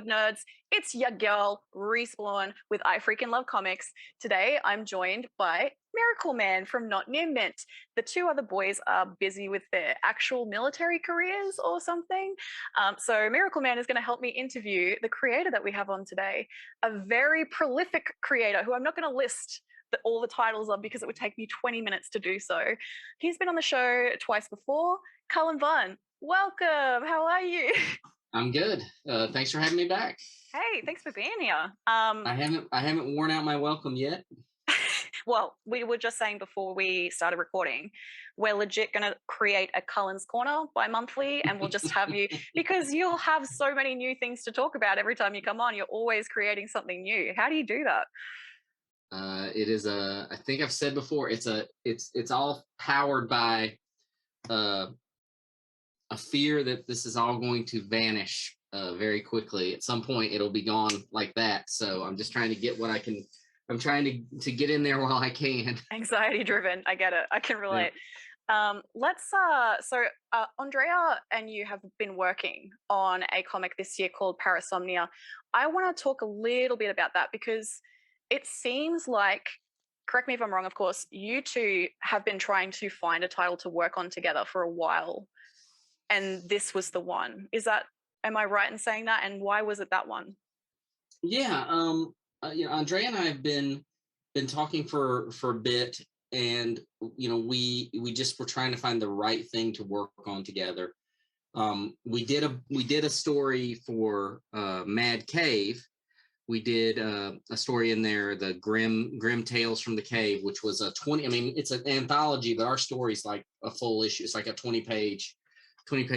Hollywood nerds. It's your girl, Rhi Spawn, with I Freaking Love Comics. Today, I'm joined by Miracle Man from Not Near Mint. The two other boys are busy with their actual military careers or something. So Miracle Man is going to help me interview the creator that we have on today, a very prolific creator who I'm not going to list all the titles of because it would take me 20 minutes to do so. He's been on the show twice before. Cullen Bunn, welcome. How are you? I'm good. Thanks for having me back. Hey, thanks for being here. I haven't worn out my welcome yet. Well, we were just saying before we started recording, we're legit going to create a Cullen's Corner bi-monthly, and we'll just have you, because you'll have so many new things to talk about every time you come on. You're always creating something new. How do you do that? It is I think I've said before, it's all powered by a fear that this is all going to vanish very quickly. At some point, it'll be gone like that. So I'm just trying to get what I can. I'm trying to get in there while I can. Anxiety driven. I get it. I can relate. Yeah. Andrea and you have been working on a comic this year called Parasomnia. I want to talk a little bit about that because it seems like, correct me if I'm wrong, of course, you two have been trying to find a title to work on together for a while. And this was the one. Am I right in saying that? And why was it that one? Yeah. Andrea and I have been talking for a bit, and we just were trying to find the right thing to work on together. We did a story for Mad Cave. We did a story in there, the Grim Tales from the Cave, which was a 20. I mean, it's an anthology, but our story's like a full issue. It's like a 20-page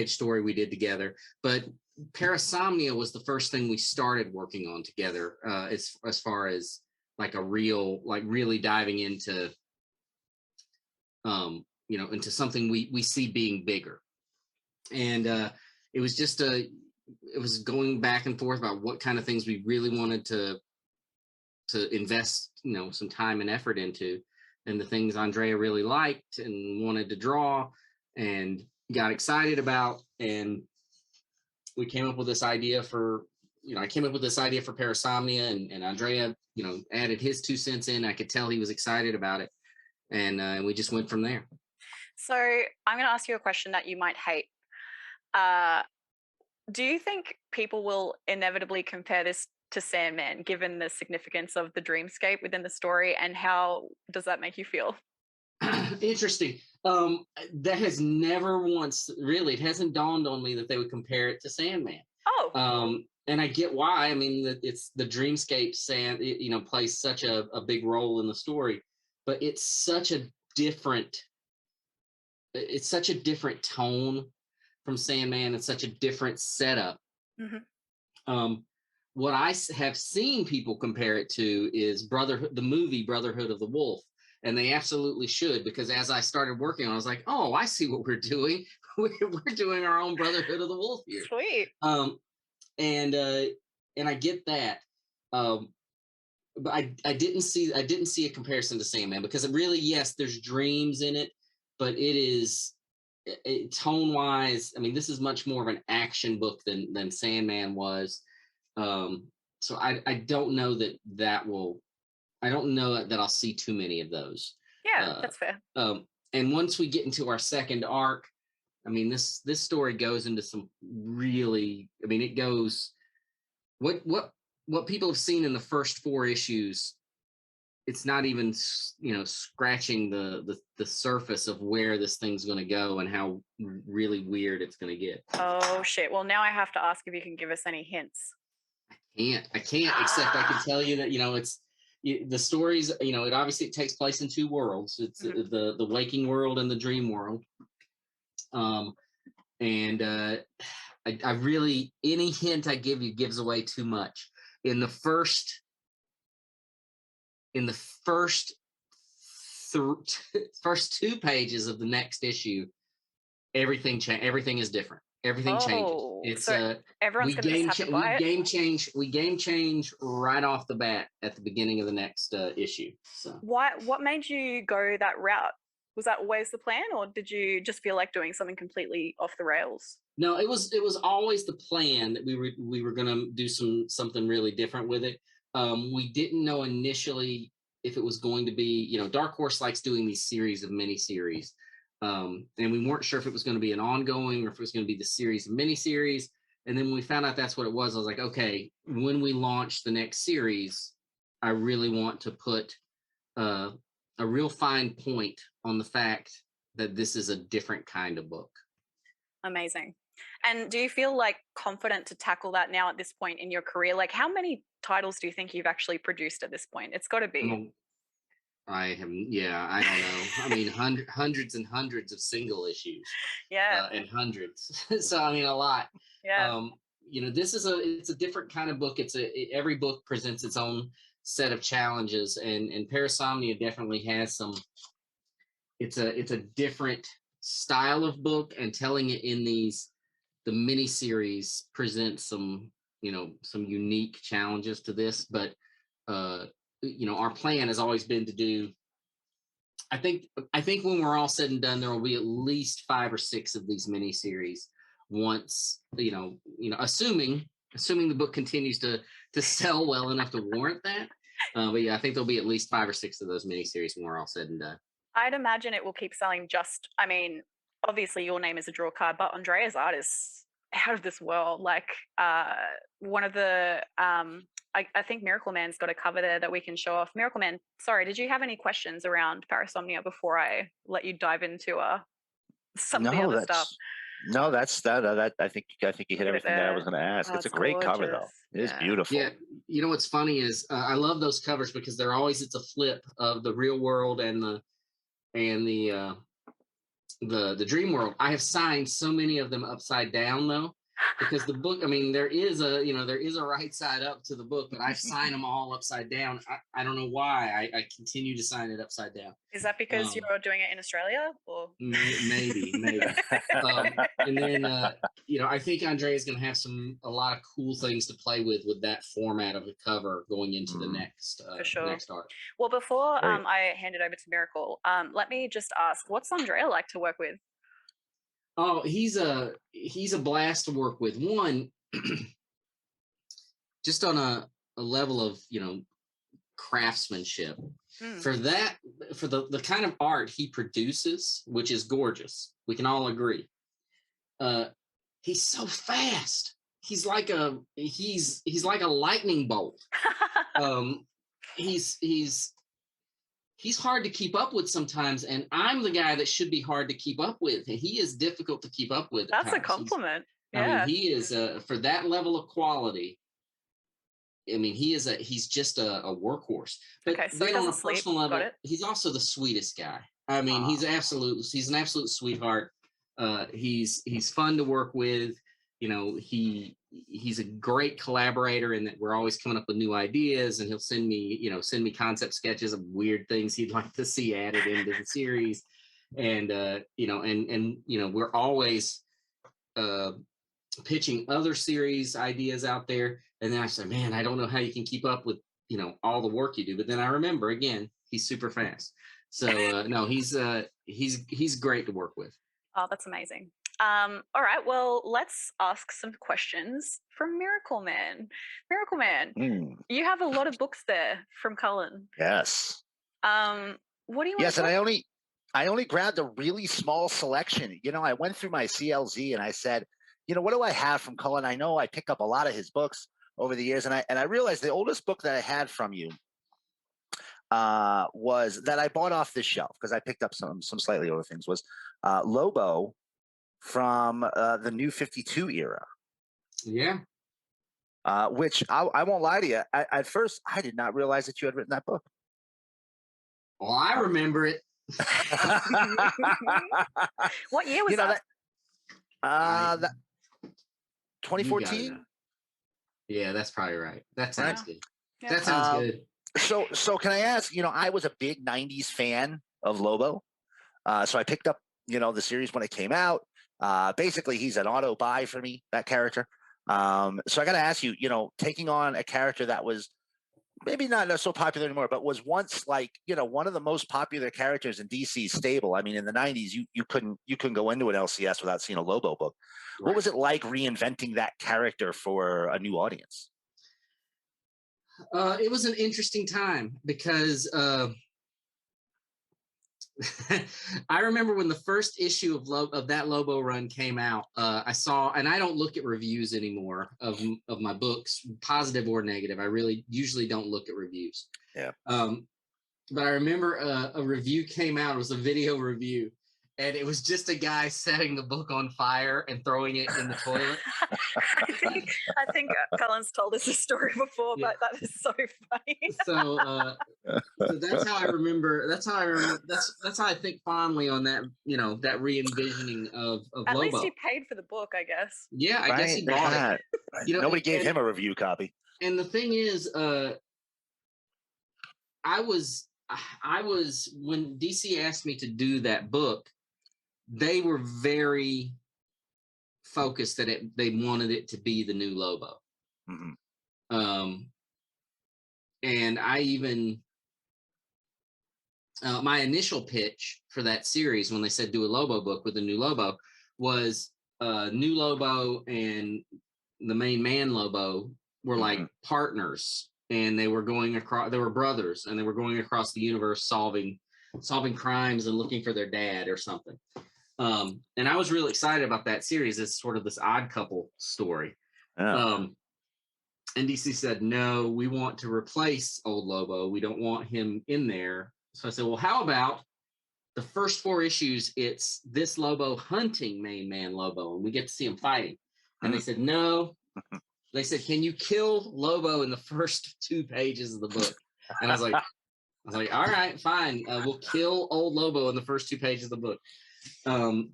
story we did together. But Parasomnia was the first thing we started working on together, as far as like really diving into into something we see being bigger. And it was going back and forth about what kind of things we really wanted to invest some time and effort into, and the things Andrea really liked and wanted to draw and got excited about. And we came up with this idea for Parasomnia, and Andrea added his 2 cents in. I could tell he was excited about it, and we just went from there. So I'm going to ask you a question that you might hate. Do you think people will inevitably compare this to Sandman, given the significance of the dreamscape within the story, and how does that make you feel? Interesting. That has never once really, it hasn't dawned on me that they would compare it to Sandman. Oh. And I get why. I mean, it's the dreamscape plays such a big role in the story, but it's such a different tone from Sandman. It's such a different setup. Mm-hmm. What I have seen people compare it to is the movie Brotherhood of the Wolf. And they absolutely should, because as I started working on it, I was like, oh, I see what we're doing. We're doing our own Brotherhood of the Wolf here. Sweet. And I get that. But I didn't see a comparison to Sandman, because it really, yes, there's dreams in it, but tone wise, I mean, this is much more of an action book than Sandman was. So I don't know I don't know that I'll see too many of those. Yeah, that's fair. And once we get into our second arc, I mean, this story goes into some really, I mean, it goes, what people have seen in the first 4 issues, it's not even, scratching the surface of where this thing's going to go and how really weird it's going to get. Oh, shit. Well, now I have to ask if you can give us any hints. I can't, except I can tell you that, the stories, it obviously takes place in 2 worlds. It's mm-hmm. the waking world and the dream world. I really, any hint I give you gives away too much. In the first 2 pages of the next issue, everything is different. Everything changes. It's so everyone's going to have to buy it. We game change right off the bat at the beginning of the next issue. So what made you go that route? Was that always the plan, or did you just feel like doing something completely off the rails? No, it was always the plan that we were gonna do something really different with it. We didn't know initially if it was going to be, Dark Horse likes doing these series of miniseries. And we weren't sure if it was going to be an ongoing or if it was going to be the series of miniseries. And then when we found out that's what it was, I was like, okay, when we launch the next series, I really want to put uh, a real fine point on the fact that this is a different kind of book. Amazing. And do you feel like confident to tackle that now at this point in your career? Like, how many titles do you think you've actually produced at this point? It's got to be. I have, yeah, I don't know. I mean, hundreds and hundreds of single issues, Yeah. and hundreds. So I mean, a lot. Yeah. It's a different kind of book. Every book presents its own set of challenges, and Parasomnia definitely has some. It's a different style of book, and telling it in the mini series presents some unique challenges to this, but uh our plan has always been to do. I think when we're all said and done, there will be at least 5 or 6 of these miniseries. Once assuming the book continues to sell well enough to warrant that. But yeah, I think there'll be at least 5 or 6 of those miniseries when we're all said and done. I'd imagine it will keep selling I mean, obviously your name is a draw card, but Andrea's art is out of this world. Like, one of the, I think Miracle Man's got a cover there that we can show off. Miracle Man, sorry, did you have any questions around Parasomnia before I let you dive into some of the No, other stuff? that. I think you hit Look at it everything that I there. was going to ask. Oh, It's a it's great cover, though. gorgeous. It is Yeah. beautiful. Yeah, what's funny is I love those covers because it's a flip of the real world and the dream world. I have signed so many of them upside down though, because the book, I mean, there is a right side up to the book, but I've signed them all upside down. I don't know why I continue to sign it upside down. Is that because you're doing it in Australia, or maybe? And then I think Andrea is going to have a lot of cool things to play with that format of the cover going into the next For sure. next art. Well, before Great. I hand it over to Miracle, let me just ask, what's Andrea like to work with? Oh, he's a blast to work with. One, just on a level of craftsmanship. For the kind of art he produces, which is gorgeous, we can all agree. He's so fast. He's like a lightning bolt. He's hard to keep up with sometimes, and I'm the guy that should be hard to keep up with. And he is difficult to keep up with. That's a compliment. I mean, he is for that level of quality. I mean, he's just a workhorse. But Okay, so then on a personal level, he's also the sweetest guy. I mean, he's an absolute sweetheart. He's fun to work with. He's a great collaborator in that we're always coming up with new ideas, and he'll send me concept sketches of weird things he'd like to see added into the series. And we're always pitching other series ideas out there. And then I say, man, I don't know how you can keep up with all the work you do. But then I remember, again, he's super fast. So no, he's great to work with. Oh, that's amazing. All right, well, let's ask some questions from Miracle Man. Miracle Man, you have a lot of books there from Cullen. Yes. What do you want? Yes, and I only grabbed a really small selection. I went through my CLZ and I said, what do I have from Cullen? I know I picked up a lot of his books over the years, and I realized the oldest book that I had from you was that I bought off this shelf because I picked up some slightly older things, was Lobo from the New 52 era. Yeah. Which I won't lie to you. At first, I did not realize that you had written that book. Well, I remember it. What year was that? That 2014. Yeah, that's probably right. That sounds good. Yeah. That sounds good. So can I ask? I was a big '90s fan of Lobo, so I picked up the series when it came out. Basically, he's an auto buy for me, that character. So I got to ask you, taking on a character that was maybe not so popular anymore, but was once like, one of the most popular characters in DC's stable. I mean, in the 90s, you couldn't go into an LCS without seeing a Lobo book. Right. What was it like reinventing that character for a new audience? It was an interesting time because I remember when the first issue of that Lobo run came out, I saw, and I don't look at reviews anymore of my books, positive or negative. I really usually don't look at reviews. Yeah. But I remember a review came out. It was a video review, and it was just a guy setting the book on fire and throwing it in the toilet. I think Cullen's told us this story before, but that is so funny. So that's how I remember. That's how I think fondly on that. That re-envisioning of At Lobo. least he paid for the book, I guess. Yeah, I guess he bought it. Nobody gave him a review copy. And the thing is, I was when DC asked me to do that book, they were very focused that they wanted it to be the new Lobo. Mm-hmm. And I even my initial pitch for that series when they said do a Lobo book with a new Lobo was new Lobo and the main man Lobo were like partners, and they were going across. They were brothers, and they were going across the universe solving crimes and looking for their dad or something. And I was really excited about that series. It's sort of this odd couple story. Yeah. And DC said, no, we want to replace old Lobo. We don't want him in there. So I said, well, how about the first 4 issues? It's this Lobo hunting main man Lobo, and we get to see him fighting. And they said, no. They said, can you kill Lobo in the first 2 pages of the book? And I was like, all right, fine. We'll kill old Lobo in the first 2 pages of the book. So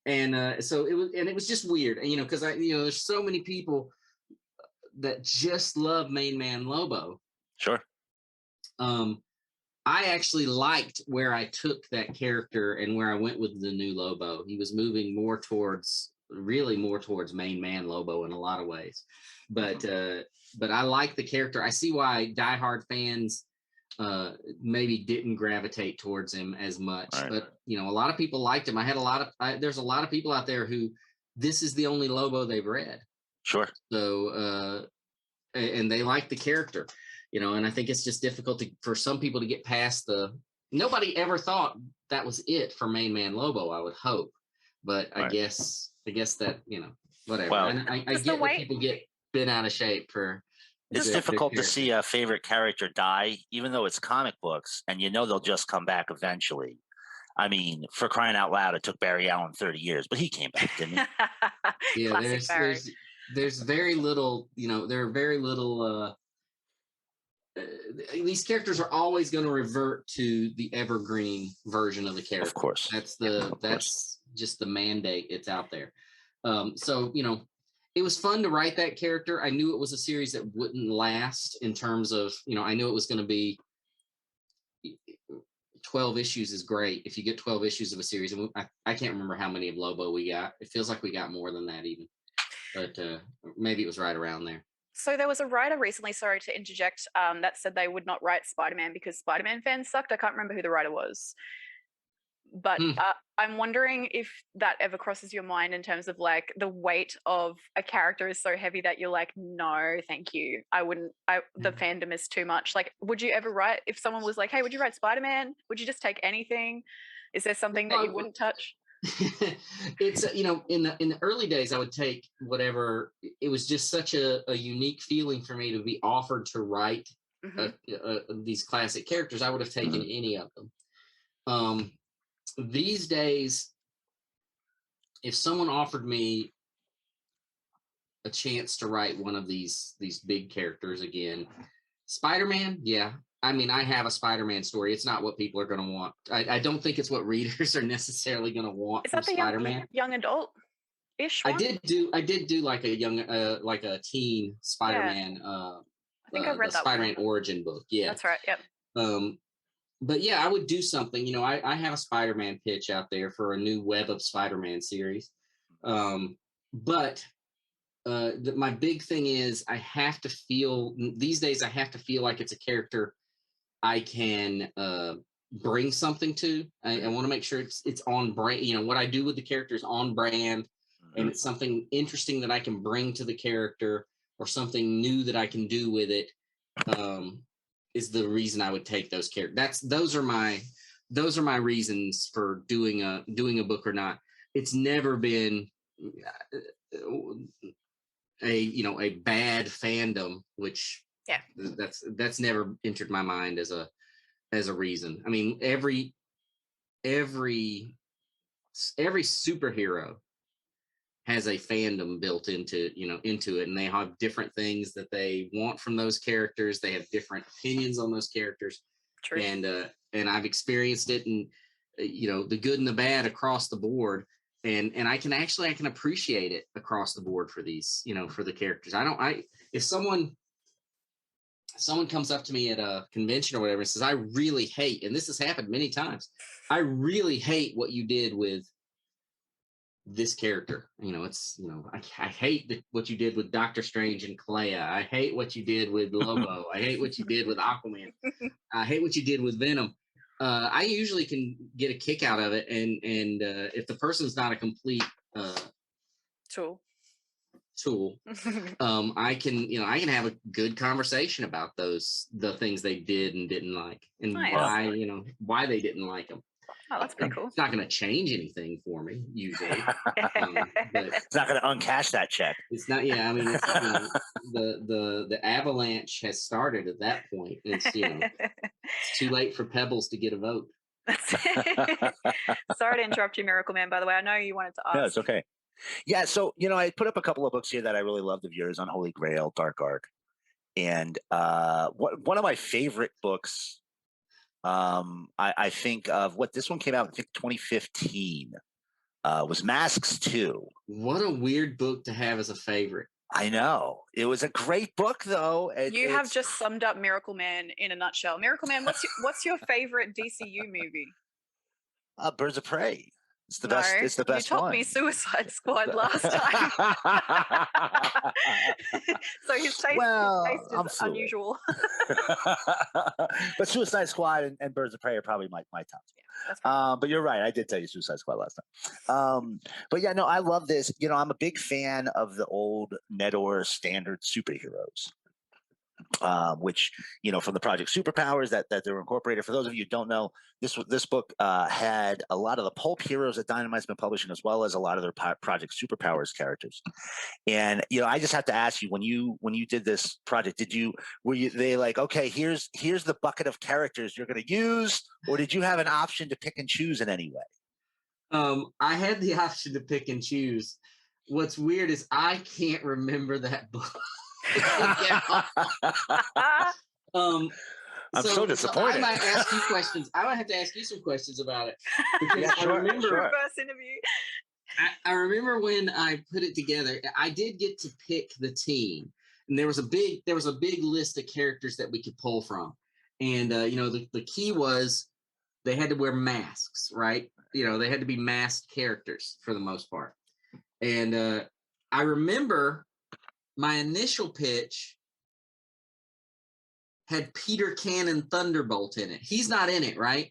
it was just weird, because there's so many people that just love main man Lobo. Sure. I actually liked where I took that character and where I went with the new Lobo. He was moving more towards main man Lobo in a lot of ways, but I like the character. I see why diehard fans maybe didn't gravitate towards him as much, right. But a lot of people liked him. There's a lot of people out there who this is the only Lobo they've read. Sure. So and they like the character, and I think it's just difficult for some people to get past nobody ever thought that was it for main man Lobo, I would hope, but right. I guess that, whatever. Well, and I get that people get bent out of shape for. It's difficult to see a favorite character die, even though it's comic books, and they'll just come back eventually. I mean, for crying out loud, it took Barry Allen 30 years, but he came back, didn't he? Yeah, there's very little, there are very little. These characters are always going to revert to the evergreen version of the character. Of course, that's just the mandate. It's out there. So it was fun to write that character. I knew it was a series that wouldn't last in terms of, I knew it was going to be 12 issues is great. If you get 12 issues of a series, and I can't remember how many of Lobo we got. It feels like we got more than that even, but maybe it was right around there. So there was a writer recently, sorry to interject, that said they would not write Spider-Man because Spider-Man fans sucked. I can't remember who the writer was. But I'm wondering if that ever crosses your mind in terms of like the weight of a character is so heavy that you're like, no, thank you. The fandom is too much. Like, would you ever write, if someone was like, hey, would you write Spider-Man? Would you just take anything? Is there something that you wouldn't touch? It's, in the early days, I would take whatever. It was just such a unique feeling for me to be offered to write these classic characters. I would have taken any of them. These days, if someone offered me a chance to write one of these big characters again, Spider-Man, yeah. I mean, I have a Spider-Man story. It's not what people are going to want. I don't think it's what readers are necessarily going to want. Is that the Spider-Man? young adult-ish one? I did do like a young, like a teen Spider-Man. Yeah. I think I've read that Spider-Man origin book. Yeah, that's right. Yep. But yeah, I would do something. I have a Spider-Man pitch out there for a new Web of Spider-Man series. But my big thing is I have to feel these days. I have to feel like it's a character I can bring something to. I want to make sure it's on brand. You know, what I do with the character is on brand, and it's something interesting that I can bring to the character, or something new that I can do with it. Is the reason I would take those characters. Those are my reasons for doing a book or not. It's never been a bad fandom, which that's never entered my mind as a reason. I mean, every superhero has a fandom built into it, and they have different things that they want from those characters. They have different opinions on those characters. True. And I've experienced it, and the good and the bad across the board, and I can appreciate it across the board for these, for the characters. If someone comes up to me at a convention or whatever and says, I really hate, and this has happened many times, I really hate what you did with this character. I hate what you did with Doctor Strange and Clea. I hate what you did with Lobo. I hate what you did with Aquaman. I hate what you did with Venom. I usually can get a kick out of it, and if the person's not a complete tool, I can have a good conversation about the things they did and didn't like, and why they didn't like them. Oh, that's pretty cool. It's not going to change anything for me usually, but it's not going to uncash that check. It's not. Yeah, I mean, the avalanche has started at that point. It's it's too late for Pebbles to get a vote. Sorry to interrupt you, Miracle Man. By the way, I know you wanted to ask. No, it's okay. Yeah, so I put up a couple of books here that I really loved of yours: Unholy Grail, Dark Ark, and one of my favorite books. I think of this one came out, I think 2015, was Masks 2. What a weird book to have as a favorite. I know. It was a great book, though. You have just summed up Miracle Man in a nutshell. Miracle Man, what's your favorite DCU movie? Birds of Prey. It's the best. It's the best one. You told me Suicide Squad last time. So his taste is unusual. But Suicide Squad and Birds of Prey are probably my tops. Yeah, but you're right. I did tell you Suicide Squad last time. But yeah, no, I love this. I'm a big fan of the old Nedor standard superheroes. Which from the Project Superpowers that they were incorporated. For those of you who don't know, this book had a lot of the pulp heroes that Dynamite's been publishing, as well as a lot of their Project Superpowers characters. And I just have to ask you, when you did this project, were they like, okay, here's the bucket of characters you're going to use, or did you have an option to pick and choose in any way? I had the option to pick and choose. What's weird is I can't remember that book. I'm so disappointed. I might ask you questions. I might have to ask you some questions about it. Because I remember first interview. I remember when I put it together, I did get to pick the team, and there was a big list of characters that we could pull from. And the key was they had to wear masks, right? They had to be masked characters for the most part. And I remember my initial pitch had Peter Cannon Thunderbolt in it. He's not in it, right?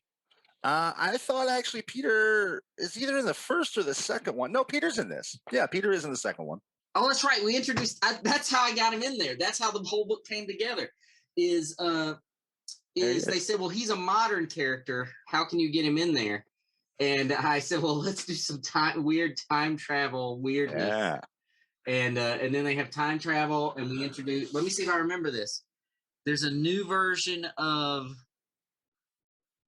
I thought actually Peter is either in the first or the second one. No, Peter's in this. Yeah, Peter is in the second one. Oh, that's right. We introduced. That's how I got him in there. That's how the whole book came together. They said, well, he's a modern character. How can you get him in there? And I said, well, let's do some weird time travel weirdness. Yeah. And then they have time travel, and we introduce. Let me see if I remember this. There's a new version of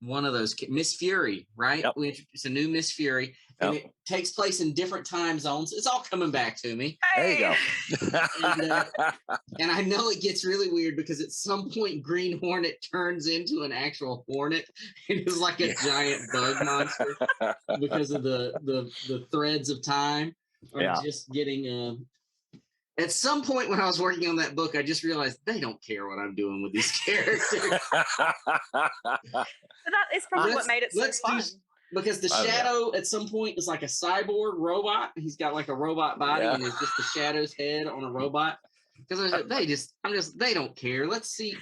one of those, Miss Fury, right? Yep. We introduce a new Miss Fury, and it takes place in different time zones. It's all coming back to me. Hey! There you go. And I know it gets really weird because at some point Green Hornet turns into an actual hornet and is like a giant bug monster because of the threads of time. Just getting at some point when I was working on that book, I just realized they don't care what I'm doing with these characters. But that is probably what made it so fun. Because the Shadow at some point is like a cyborg robot. He's got like a robot body and it's just the Shadow's head on a robot. Because they don't care. Let's see.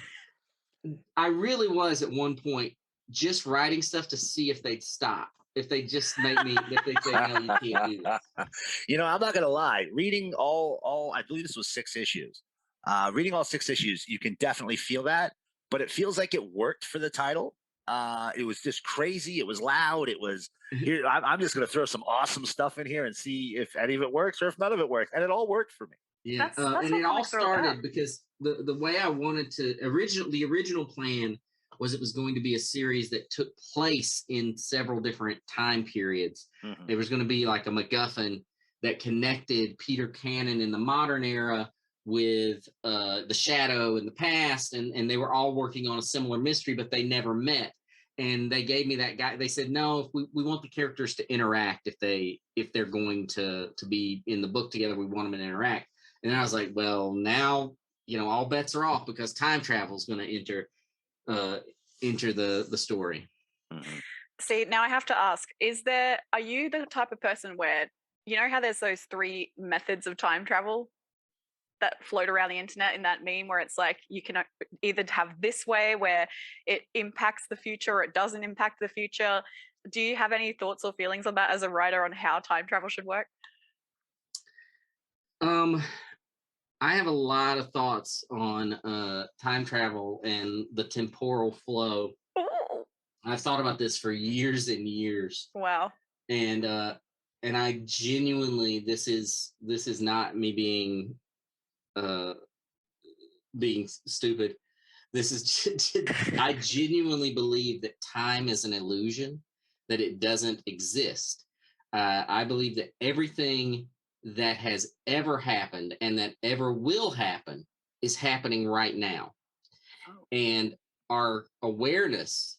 I really was at one point just writing stuff to see if they'd stop. If they just make me, if they say, no, you can't do this. You know, I'm not going to lie. Reading all, I believe this was 6 issues. Reading all 6 issues, you can definitely feel that, but it feels like it worked for the title. It was just crazy. It was loud. It was here. I'm just going to throw some awesome stuff in here and see if any of it works or if none of it works. And it all worked for me. Yeah, and it all started because the way I wanted to the original plan was it was going to be a series that took place in several different time periods. Mm-hmm. There was going to be like a MacGuffin that connected Peter Cannon in the modern era with the Shadow in the past, and they were all working on a similar mystery, but they never met. And they gave me that guy. They said, no, if we want the characters to interact. If they're going to be in the book together, we want them to interact. And I was like, well, now, you know, all bets are off because time travel is going to enter the story. Mm-hmm. See, now I have to ask, are you the type of person where, you know how there's those 3 methods of time travel that float around the internet in that meme where it's like you can either have this way where it impacts the future or it doesn't impact the future. Do you have any thoughts or feelings on that as a writer on how time travel should work? I have a lot of thoughts on time travel and the temporal flow. Ooh. I've thought about this for years and years. Wow. And I genuinely, this is not me being stupid. This is I genuinely believe that time is an illusion, that it doesn't exist. I believe that everything that has ever happened and that ever will happen is happening right now. Oh. And our awareness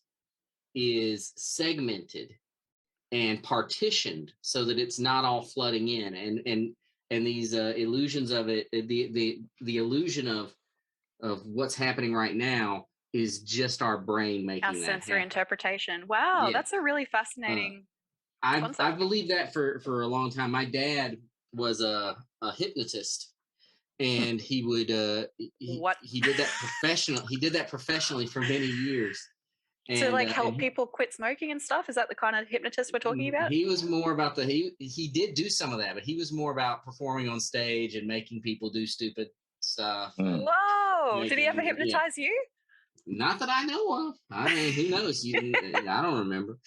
is segmented and partitioned so that it's not all flooding in. And these illusions of it, the illusion of what's happening right now is just our brain making our that sensory happen. Interpretation. Wow, yeah. That's a really fascinating concept. I believed that for a long time. My dad was a hypnotist, and he would he did that professionally for many years. And, to like help people quit smoking and stuff? Is that the kind of hypnotist we're talking about? He was more about he did do some of that, but he was more about performing on stage and making people do stupid stuff. Whoa! Did he ever hypnotize you? Not that I know of. I mean, who knows? I don't remember.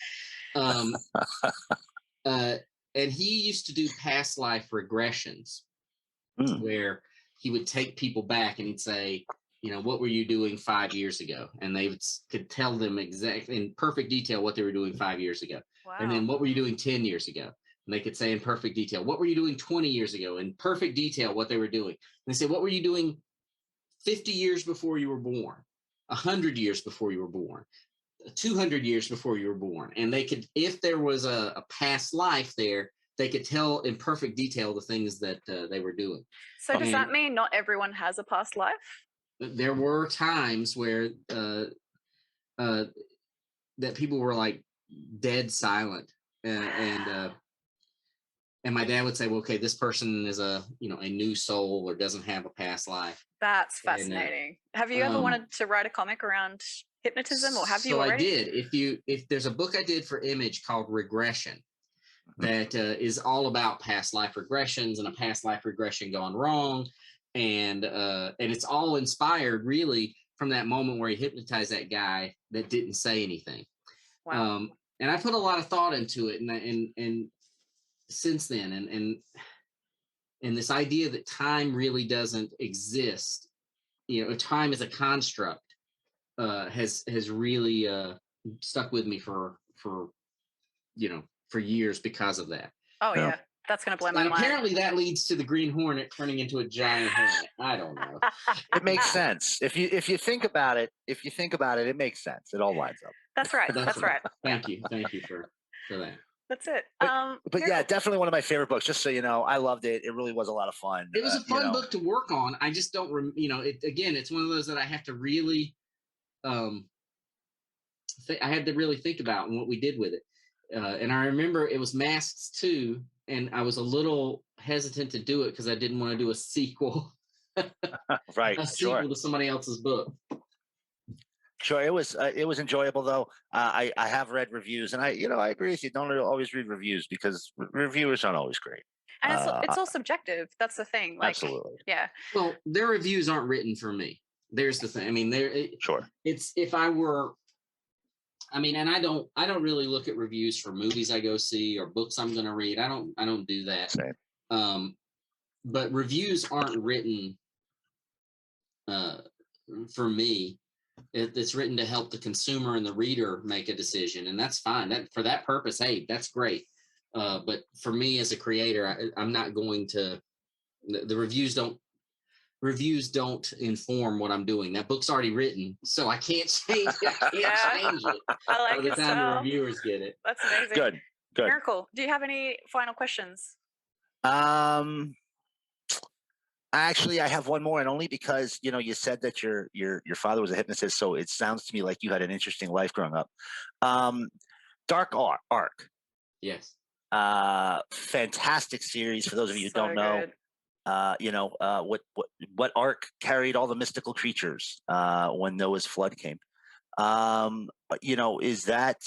And he used to do past life regressions where he would take people back and he'd say, you know, what were you doing 5 years ago? And they could tell them exactly in perfect detail what they were doing 5 years ago. Wow. And then what were you doing 10 years ago? And they could say in perfect detail, what were you doing 20 years ago? In perfect detail what they were doing. And they say, what were you doing 50 years before you were born? 100 years before you were born? 200 years before you were born? And they could, if there was a past life there, they could tell in perfect detail the things that they were doing. So does that mean not everyone has a past life? There were times where that people were like dead silent, and my dad would say, well, okay, this person is a new soul or doesn't have a past life. That's fascinating. Have you ever wanted to write a comic around hypnotism, or have you already? So I did. If there's a book I did for Image called Regression that is all about past life regressions and a past life regression gone wrong, and it's all inspired really from that moment where he hypnotized that guy that didn't say anything. Wow. And I put a lot of thought into it, and since then, and this idea that time really doesn't exist, time is a construct, has really stuck with me for years because of that. Oh yeah. That's going to blow my mind. And apparently that leads to the Green Hornet turning into a giant hornet. I don't know. It makes sense. If you think about it, it makes sense. It all lines up. That's right. That's right. Thank you for that. That's it. But yeah, definitely one of my favorite books. Just so you know, I loved it. It really was a lot of fun. It was a fun book to work on. I just don't, it's one of those that I have to really, I had to really think about what we did with it. And I remember it was Masks 2, and I was a little hesitant to do it because I didn't want to do a sequel, Right. a Sure. sequel to somebody else's book. Sure. It was enjoyable though. I have read reviews, and I agree with you. Don't always read reviews because reviewers aren't always great. And it's all subjective. That's the thing. Like, Absolutely. yeah. Well, their reviews aren't written for me. There's the thing. I mean, Sure. It's if I were. I mean, and I don't really look at reviews for movies I go see or books I'm going to read. I don't do that. Same. But reviews aren't written for me. It's written to help the consumer and the reader make a decision, and that's fine. That for that purpose, hey, that's great. But for me as a creator, I'm not going to. The reviews don't inform what I'm doing. That book's already written, so I can't change it. I can't change it I like by the it. time the reviewers get it. That's amazing. Good. Miracle, do you have any final questions? Actually, I have one more, and only because you said that your father was a hypnotist, so it sounds to me like you had an interesting life growing up. Dark Ark. Yes. Fantastic series for those of you who don't know. Good. What Ark carried all the mystical creatures when Noah's flood came. Is that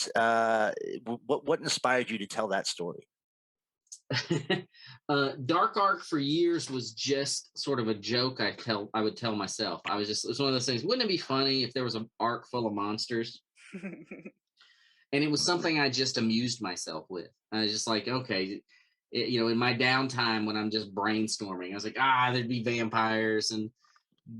what inspired you to tell that story? Dark Ark for years was just sort of a joke I would tell myself. It's one of those things. Wouldn't it be funny if there was an ark full of monsters? And it was something I just amused myself with. I was just like, okay, in my downtime when I'm just brainstorming, I was like, there'd be vampires and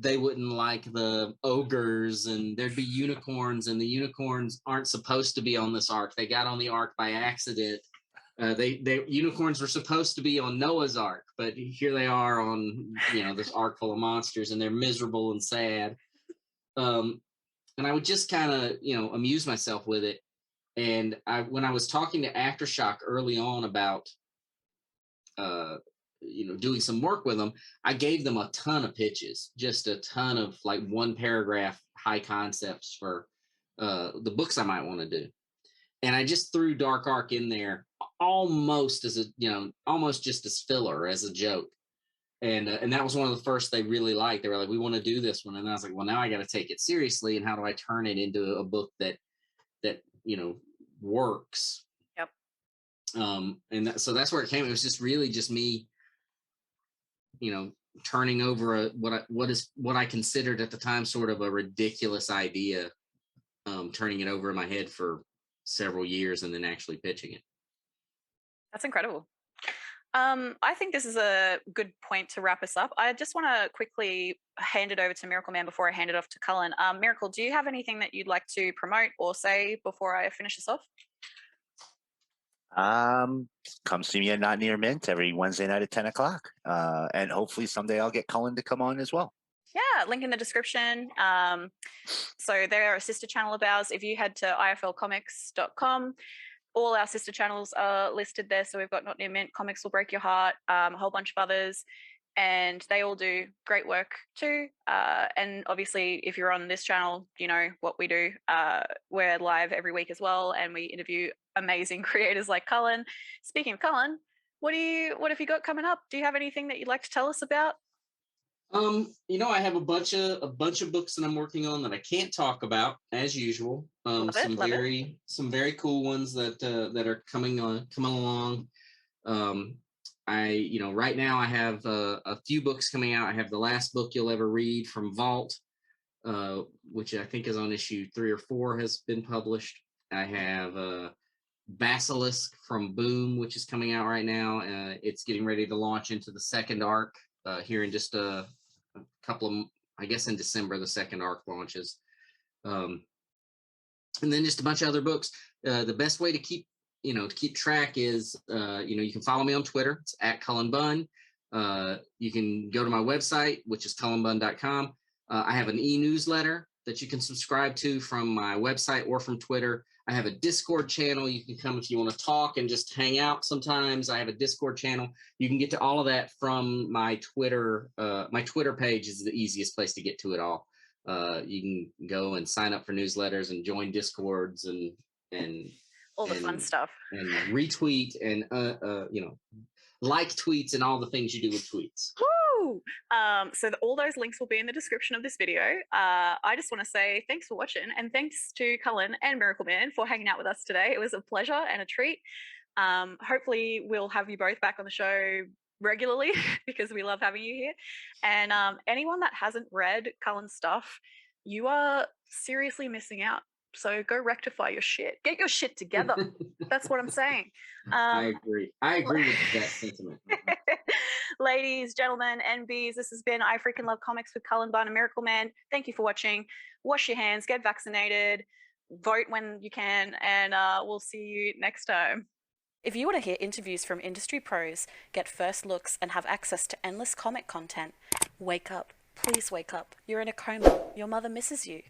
they wouldn't like the ogres, and there'd be unicorns, and the unicorns aren't supposed to be on this ark. They got on the ark by accident. They unicorns were supposed to be on Noah's Ark, but here they are on this ark full of monsters, and they're miserable and sad. And I would just kind of amuse myself with it. And when I was talking to Aftershock early on about doing some work with them, I gave them a ton of pitches, just a ton of like 1 paragraph high concepts for the books I might want to do. And I just threw Dark Ark in there almost as almost just as filler, as a joke. And that was one of the first they really liked. They were like, we want to do this one. And I was like, well, now I got to take it seriously. And how do I turn it into a book that works? Yep. So that's where it came. It was just really just me, turning over what I considered at the time sort of a ridiculous idea, turning it over in my head for several years and then actually pitching it. That's incredible. I think this is a good point to wrap us up. I just want to quickly hand it over to Miracle Man before I hand it off to Cullen. Miracle, do you have anything that you'd like to promote or say before I finish this off? Come see me at Not Near Mint every Wednesday night at 10 o'clock. And hopefully someday I'll get Cullen to come on as well. Yeah, link in the description. So they're a sister channel of ours. If you head to iflcomics.com, all our sister channels are listed there. So we've got Not Near Mint, Comics Will Break Your Heart, a whole bunch of others, and they all do great work too. And obviously, if you're on this channel, you know what we do. We're live every week as well, and we interview amazing creators like Cullen. Speaking of Cullen, what have you got coming up? Do you have anything that you'd like to tell us about? I have a bunch of books that I'm working on that I can't talk about as usual. Some very cool ones that are coming along. Right now I have a few books coming out. I have The Last Book You'll Ever Read from Vault, which I think is on issue 3 or 4, has been published. I have Basilisk from Boom, which is coming out right now. It's getting ready to launch into the second arc here in just a couple of, I guess in December, the second arc launches. And then just a bunch of other books. The best way to keep track is, you can follow me on Twitter. It's at Cullen Bunn. You can go to my website, which is cullenbunn.com. I have an e-newsletter that you can subscribe to from my website or from Twitter. I have a Discord channel. You can come if you want to talk and just hang out sometimes. I have a Discord channel. You can get to all of that from my Twitter. My Twitter page is the easiest place to get to it all. You can go and sign up for newsletters and join Discords and All the fun stuff. And retweet and like tweets and all the things you do with tweets. Woo! So all those links will be in the description of this video. I just want to say thanks for watching, and thanks to Cullen and Miracle Man for hanging out with us today. It was a pleasure and a treat. Hopefully we'll have you both back on the show regularly because we love having you here. And anyone that hasn't read Cullen's stuff, you are seriously missing out. So go rectify your shit. Get your shit together. That's what I'm saying. I agree with that sentiment. Ladies, gentlemen, NBs, this has been I Freaking Love Comics with Cullen Bunn and Miracle Man. Thank you for watching. Wash your hands, get vaccinated, vote when you can, and we'll see you next time. If you want to hear interviews from industry pros, get first looks, and have access to endless comic content, wake up. Please wake up. You're in a coma. Your mother misses you.